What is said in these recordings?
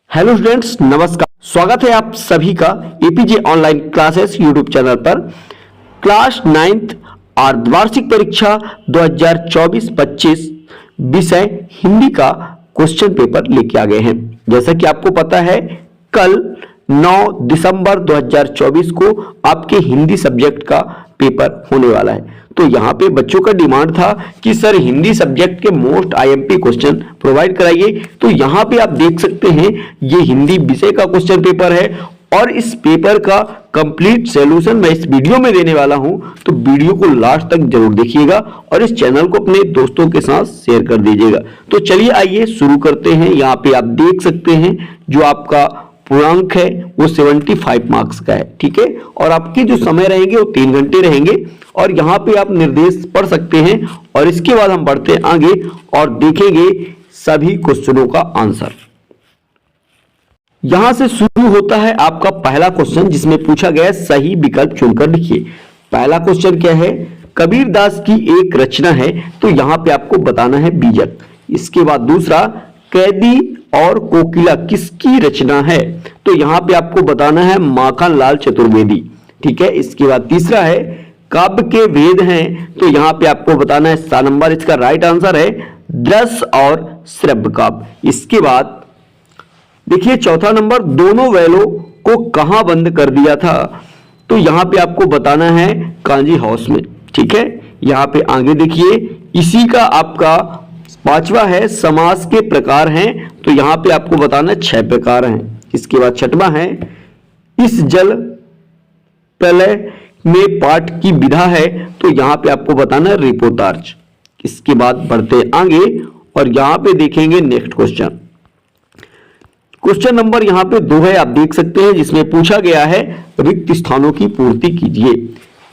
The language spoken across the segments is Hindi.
हेलो स्टूडेंट्स, नमस्कार। स्वागत है आप सभी का APJ online classes YouTube channel पर। क्लास 9th अर्धवार्षिक परीक्षा 2024-25 विषय हिंदी का क्वेश्चन पेपर लेके आ गए हैं। जैसा कि आपको पता है, कल 9 दिसंबर 2024 को आपके हिंदी सब्जेक्ट का पेपर होने वाला है। तो यहाँ पे बच्चों का डिमांड था कि सर हिंदी सब्जेक्ट के मोस्ट आईएमपी क्वेश्चन प्रोवाइड कराइए। तो यहाँ पे आप देख सकते हैं, ये हिंदी विषय का क्वेश्चन पेपर है और इस पेपर का कंप्लीट सॉल्यूशन मैं इस वीडियो में देने वाला हूं। तो वीडियो को लास्ट तक जरूर देखिएगा और इस चैनल को अपने दोस्तों के साथ शेयर कर दीजिएगा। तो चलिए आइए शुरू करते हैं। यहाँ पे आप देख सकते हैं जो आपका पूर्णांक है वो 75 मार्क्स का है, ठीक है। और आपके जो समय रहेंगे वो 3 घंटे रहेंगे और यहाँ पे आप निर्देश पढ़ सकते हैं। और इसके बाद हम बढ़ते हैं आगे और देखेंगे सभी क्वेश्चनों का आंसर। यहां से शुरू होता है आपका पहला क्वेश्चन, जिसमें पूछा गया सही विकल्प चुनकर लिखिए। पहला क्वेश्चन क्या है? कबीरदास की एक रचना है, तो यहां पे आपको बताना है बीजक। इसके बाद दूसरा, कैदी और कोकिला किसकी रचना है? तो यहां पे आपको बताना है माखनलाल चतुर्वेदी, ठीक है। इसके बाद तीसरा है काव्य के वेद हैं, तो यहां पे आपको बताना है 7 नंबर, इसका राइट आंसर है दृश्य और श्रव्य काव्य। इसके बाद देखिए चौथा नंबर, दोनों बैलों को कहां बंद कर दिया था? तो यहां पे आपको बताना है कांजी हाउस में, ठीक है। यहां पे आगे देखिए, इसी का आपका पांचवा है समास के प्रकार हैं, तो यहां पे आपको बताना 6 प्रकार हैं। इसके बाद छठवां है इस जल प्रलय में पाठ की विधा है, तो यहां पे आपको बताना है रिपोर्टार्ज। इसके बाद बढ़ते आगे और यहां पे देखेंगे नेक्स्ट क्वेश्चन। क्वेश्चन नंबर यहां पे 2 है, आप देख सकते हैं, जिसमें पूछा गया है रिक्त स्थानों की पूर्ति कीजिए।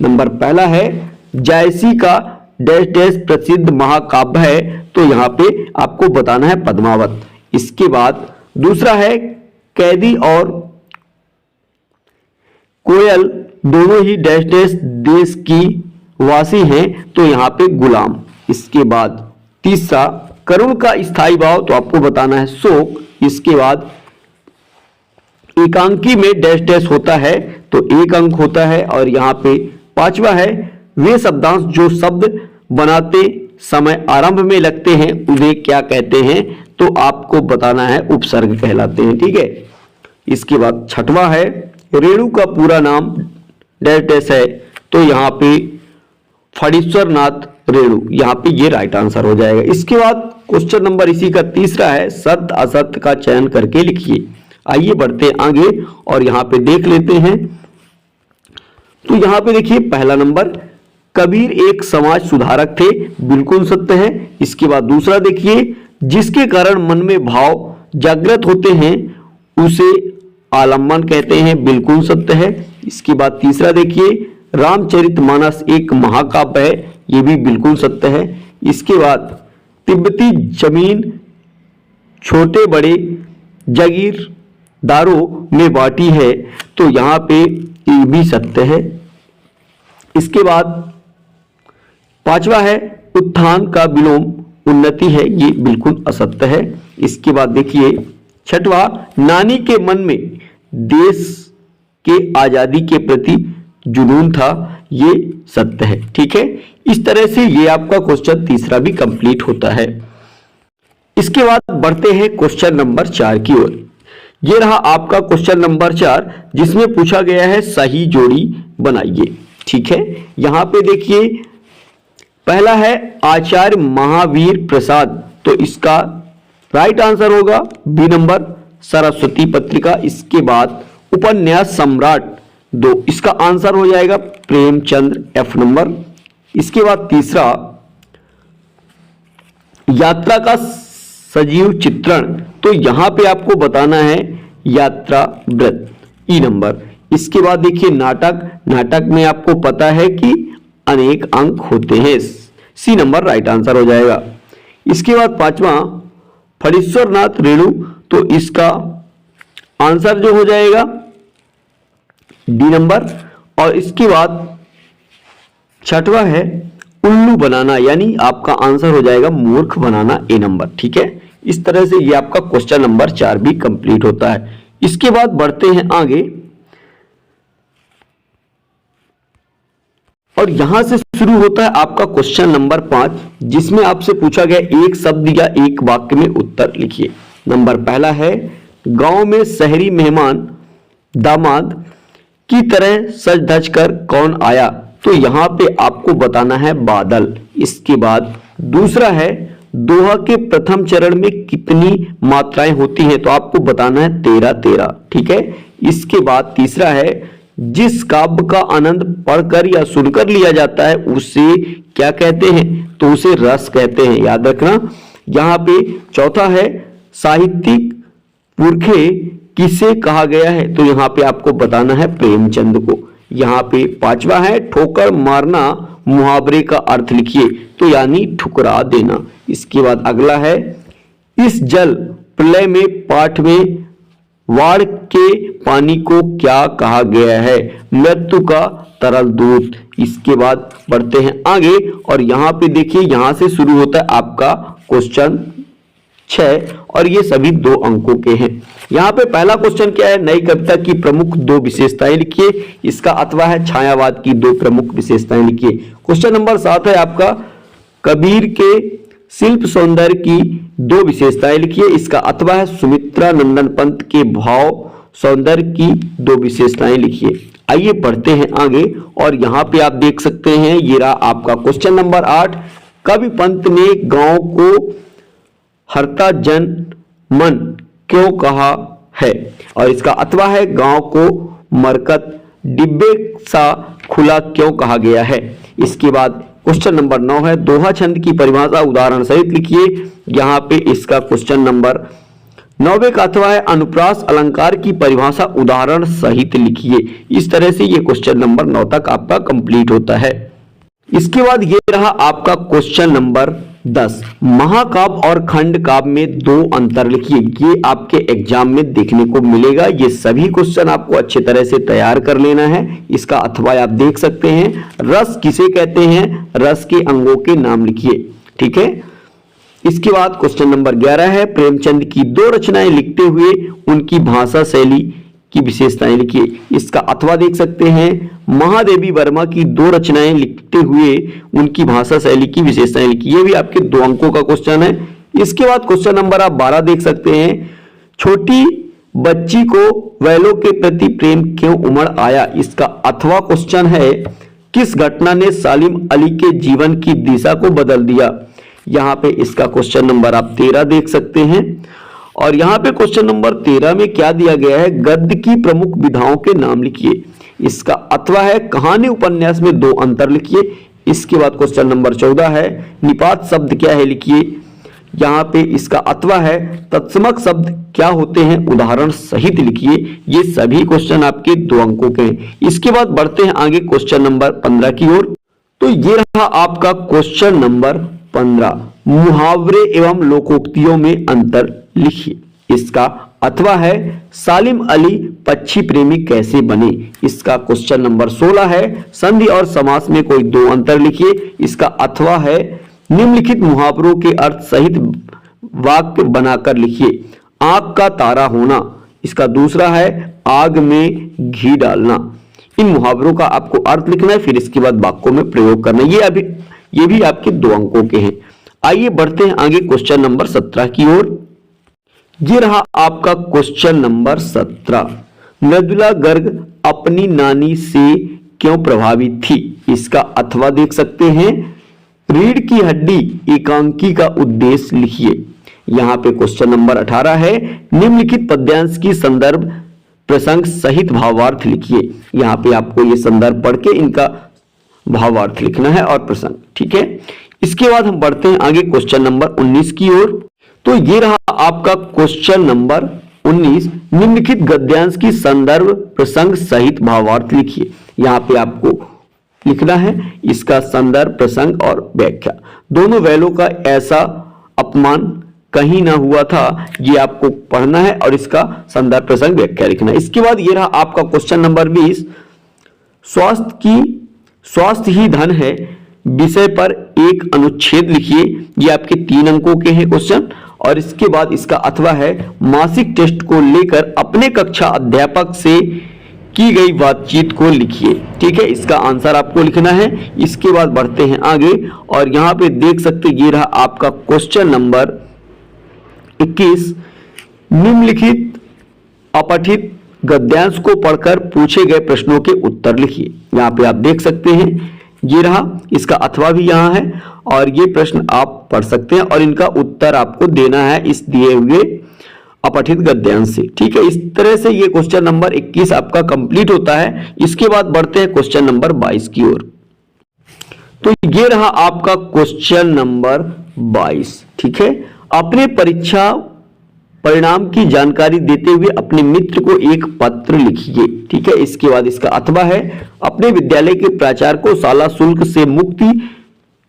नंबर पहला है जायसी का डैश डैश प्रसिद्ध महाकाव्य है, तो यहां पे आपको बताना है पद्मावत। इसके बाद दूसरा है कैदी और कोयल दोनों ही डैश डैश देश की वासी हैं, तो यहां पे गुलाम। इसके बाद तीसरा करुण का स्थायी भाव, तो आपको बताना है शोक। इसके बाद एकांकी में डैश डैश होता है, तो एक अंक होता है। और यहां पे पांचवा है वे शब्दांश जो शब्द बनाते समय आरंभ में लगते हैं उन्हें क्या कहते हैं? तो आपको बताना है उपसर्ग कहलाते हैं, ठीक है। इसके बाद छठवां है रेणु का पूरा नाम डैश डैश है, तो यहां पे फणीश्वर नाथ रेणु, यहां पे ये राइट आंसर हो जाएगा। इसके बाद क्वेश्चन नंबर इसी का तीसरा है सत्य असत्य का चयन करके लिखिए। आइए बढ़ते आगे और यहां पे देख लेते हैं। तो यहां पे देखिए पहला नंबर, कबीर एक समाज सुधारक थे, बिल्कुल सत्य है। इसके बाद दूसरा देखिए, जिसके कारण मन में भाव जागृत होते हैं उसे आलम्बन कहते हैं, बिल्कुल सत्य है। इसके बाद तीसरा देखिए, रामचरितमानस एक महाकाव्य है, यह भी बिल्कुल सत्य है। इसके बाद तिब्बती जमीन छोटे बड़े जागीरदारों में बांटी है, तो यहां पे ये भी सत्य है। इसके बाद पांचवा है उत्थान का विलोम उन्नति है, ये बिल्कुल असत्य है। इसके बाद देखिए छठवा, नानी के मन में देश के आजादी के प्रति जुनून था, ये सत्य है, ठीक है। इस तरह से ये आपका क्वेश्चन तीसरा भी कंप्लीट होता है। इसके बाद बढ़ते हैं क्वेश्चन नंबर 4 की ओर। ये रहा आपका क्वेश्चन नंबर 4, जिसमें पूछा गया है सही जोड़ी बनाइए, ठीक है। यहां पे देखिए पहला है आचार्य महावीर प्रसाद, तो इसका राइट आंसर होगा बी नंबर सरस्वती पत्रिका। इसके बाद उपन्यास सम्राट 2, इसका आंसर हो जाएगा प्रेमचंद्र, एफ नंबर। इसके बाद तीसरा यात्रा का सजीव चित्रण, तो यहां पे आपको बताना है यात्रा व्रत, ई नंबर। इसके बाद देखिए नाटक में आपको पता है कि अनेक अंक होते हैं, सी नंबर राइट आंसर हो जाएगा। इसके बाद पांचवा फणीश्वर नाथ रेणु, तो इसका आंसर जो हो जाएगा डी नंबर। और इसके बाद छठवा है उल्लू बनाना, यानी आपका आंसर हो जाएगा मूर्ख बनाना, ए नंबर, ठीक है। इस तरह से ये आपका क्वेश्चन नंबर 4 भी कंप्लीट होता है। इसके बाद बढ़ते हैं आगे और यहां से शुरू होता है आपका क्वेश्चन नंबर 5, जिसमें आपसे पूछा गया एक शब्द या एक वाक्य में उत्तर लिखिए। नंबर पहला है, गांव में शहरी मेहमान दामाद की तरह सज धज कर कौन आया? तो यहां पे आपको बताना है बादल। इसके बाद दूसरा है, दोहा के प्रथम चरण में कितनी मात्राएं होती हैं? तो आपको बताना है 13-13। ठीक है। इसके बाद तीसरा है, जिस काव्य का आनंद पढ़कर या सुनकर लिया जाता है उसे क्या कहते हैं? तो उसे रस कहते हैं, याद रखना। यहां पे चौथा है, साहित्यिक पुरखे किसे कहा गया है? तो यहां पे आपको बताना है प्रेमचंद को। यहां पे पांचवा है, ठोकर मारना मुहावरे का अर्थ लिखिए, तो यानी ठुकरा देना। इसके बाद अगला है, इस जल प्रलय में पाठ में वाड़ के पानी को क्या कहा गया है? मृत्यु का तरल दूत। इसके बाद बढ़ते हैं आगे और यहां पे देखिए, यहां से शुरू होता है आपका क्वेश्चन 6 और ये सभी 2 अंकों के हैं। यहां पे पहला क्वेश्चन क्या है, नई कविता की प्रमुख 2 विशेषताएं लिखिए। इसका अथवा है, छायावाद की 2 प्रमुख विशेषताएं लिखिए। क्वेश्चन नंबर 7 है आपका, कबीर के शिल्प सौंदर्य की 2 विशेषताएं लिखिए। इसका अथवा है, सुमित्रा नंदन पंत के भाव सौंदर्य की 2 विशेषताएं लिखिए। आइए बढ़ते हैं आगे और यहां पे आप देख सकते हैं, ये रहा आपका क्वेश्चन नंबर 8, कवि पंत ने गांव को हरता जन मन क्यों कहा है? और इसका अथवा है, गांव को मरकत डिब्बे सा खुला क्यों कहा गया है? इसके बाद क्वेश्चन नंबर 9 है, दोहा छंद की परिभाषा उदाहरण सहित लिखिए। यहां पे इसका क्वेश्चन नंबर 9 का अथवा है, अनुप्रास अलंकार की परिभाषा उदाहरण सहित लिखिए। इस तरह से ये क्वेश्चन नंबर 9 तक आपका कंप्लीट होता है। इसके बाद ये रहा आपका क्वेश्चन नंबर 10, महाकाव्य और खंड काव्य में 2 अंतर लिखिए। ये आपके एग्जाम में देखने को मिलेगा। ये सभी क्वेश्चन आपको अच्छे तरह से तैयार कर लेना है। इसका अथवा आप देख सकते हैं, रस किसे कहते हैं? रस के अंगों के नाम लिखिए। ठीक है। इसके बाद क्वेश्चन नंबर 11 है, प्रेमचंद की 2 रचनाएं लिखते हुए उनकी भाषा शैली की विशेषताएं लिखिए। इसका अथवा देख सकते हैं, महादेवी वर्मा की 2 रचनाएं लिखते हुए उनकी भाषा शैली की विशेषताएं लिखिए। ये भी आपके 2 अंकों का क्वेश्चन है। इसके बाद क्वेश्चन नंबर आप 12 देख सकते हैं, छोटी बच्ची को वैलों के प्रति प्रेम क्यों उमड़ आया? इसका अथवा क्वेश्चन है, किस घटना ने सालिम अली के जीवन की दिशा को बदल दिया? यहां पे इसका क्वेश्चन नंबर आप 13 देख सकते हैं। और यहां पे क्वेश्चन नंबर 13 में क्या दिया गया है, गद्य की प्रमुख विधाओं के नाम लिखिए। इसका अथवा है, कहानी उपन्यास में 2 अंतर लिखिए। इसके बाद क्वेश्चन नंबर 14 है, निपात शब्द क्या है लिखिए। यहां पे इसका अथवा है, तत्समक शब्द क्या होते हैं उदाहरण सहित लिखिए। ये सभी क्वेश्चन आपके 2 अंकों के हैं। इसके बाद बढ़ते हैं आगे क्वेश्चन नंबर 15 की ओर। तो ये रहा आपका क्वेश्चन नंबर 15, मुहावरे एवं लोकोक्तियों में अंतर लिखिए। इसका अथवा है, सालिम अली पक्षी प्रेमी कैसे बने? इसका क्वेश्चन नंबर 16 है, संधि और समास में कोई 2 अंतर लिखिए। इसका अथवा है, निम्नलिखित मुहावरों के अर्थ सहित वाक्य बनाकर लिखिए। आंख का तारा होना। इसका दूसरा है, आग में घी डालना। इन मुहावरों का आपको अर्थ लिखना है, फिर इसके बाद वाक्यों में प्रयोग करना है। ये भी आपके 2 अंकों के हैं। आइए बढ़ते हैं आगे क्वेश्चन नंबर 17 की ओर। ये रहा आपका क्वेश्चन नंबर 17, मृदुला गर्ग अपनी नानी से क्यों प्रभावित थी? इसका अथवा देख सकते हैं, रीढ़ की हड्डी एकांकी का उद्देश्य लिखिए। यहां पे क्वेश्चन नंबर 18 है, निम्नलिखित पद्यांश की संदर्भ प्रसंग सहित भावार्थ लिखिए। यहां पे आपको ये संदर्भ पढ़ के इनका भावार्थ लिखना है और प्रसंग। ठीक है। इसके बाद हम बढ़ते हैं आगे क्वेश्चन नंबर 19 की ओर। तो ये रहा आपका क्वेश्चन नंबर 19, निम्नलिखित गद्यांश की संदर्भ प्रसंग सहित भावार्थ लिखिए। यहां पे आपको लिखना है इसका संदर्भ प्रसंग और व्याख्या। दोनों वैलों का ऐसा अपमान कहीं ना हुआ था, ये आपको पढ़ना है और इसका संदर्भ प्रसंग व्याख्या लिखना है। इसके बाद ये रहा आपका क्वेश्चन नंबर 20, स्वास्थ्य ही धन है विषय पर एक अनुच्छेद लिखिए। ये आपके 3 अंकों के हैं क्वेश्चन। और इसके बाद इसका अथवा है मासिक टेस्ट को लेकर अपने कक्षा अध्यापक से की गई बातचीत को लिखिए। ठीक है, इसका आंसर आपको लिखना है। इसके बाद बढ़ते हैं आगे और यहां पे देख सकते ये रहा आपका क्वेश्चन नंबर 21। निम्नलिखित अपठित गद्यांश को पढ़कर पूछे गए प्रश्नों के उत्तर लिखिए। यहाँ पे आप देख सकते हैं ये रहा, इसका अथवा भी यहाँ है और ये प्रश्न आप पढ़ सकते हैं और इनका उत्तर आपको देना है इस दिए हुए अपठित गद्यांश से। ठीक है, इस तरह से ये क्वेश्चन नंबर 21 आपका कंप्लीट होता है। इसके बाद बढ़ते हैं क्वेश्चन नंबर 22 की ओर। तो ये रहा आपका क्वेश्चन नंबर 22। ठीक है, अपने परीक्षा परिणाम की जानकारी देते हुए अपने मित्र को एक पत्र लिखिए। ठीक है, इसके बाद इसका अथवा है अपने विद्यालय के प्राचार्य को शाला शुल्क से मुक्ति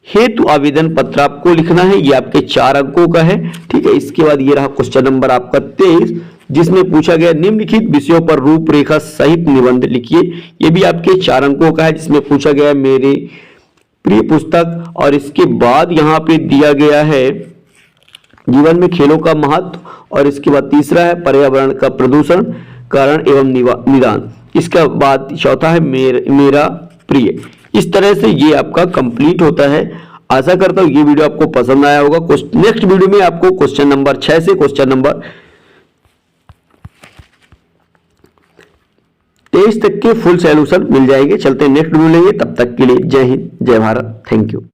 हेतु आवेदन पत्र आपको लिखना है। ये आपके 4 अंकों का है। ठीक है, इसके बाद ये रहा क्वेश्चन नंबर आपका 23 जिसमें पूछा गया निम्नलिखित विषयों पर रूपरेखा सहित निबंध लिखिए। ये भी आपके 4 अंकों का है जिसमें पूछा गया मेरे प्रिय पुस्तक। और इसके बाद यहाँ पे दिया गया है जीवन में खेलों का महत्व और इसके बाद तीसरा है पर्यावरण का प्रदूषण कारण एवं निदान। इसका बाद चौथा है मेरा प्रिय। इस तरह से ये आपका कंप्लीट होता है। आशा करता हूं ये वीडियो आपको पसंद आया होगा। नेक्स्ट वीडियो में आपको क्वेश्चन नंबर 6 से क्वेश्चन नंबर 23 तक के फुल सॉल्यूशन मिल जाएंगे। चलते हैं नेक्स्ट वीडियो लेंगे, तब तक के लिए जय हिंद जय भारत, थैंक यू।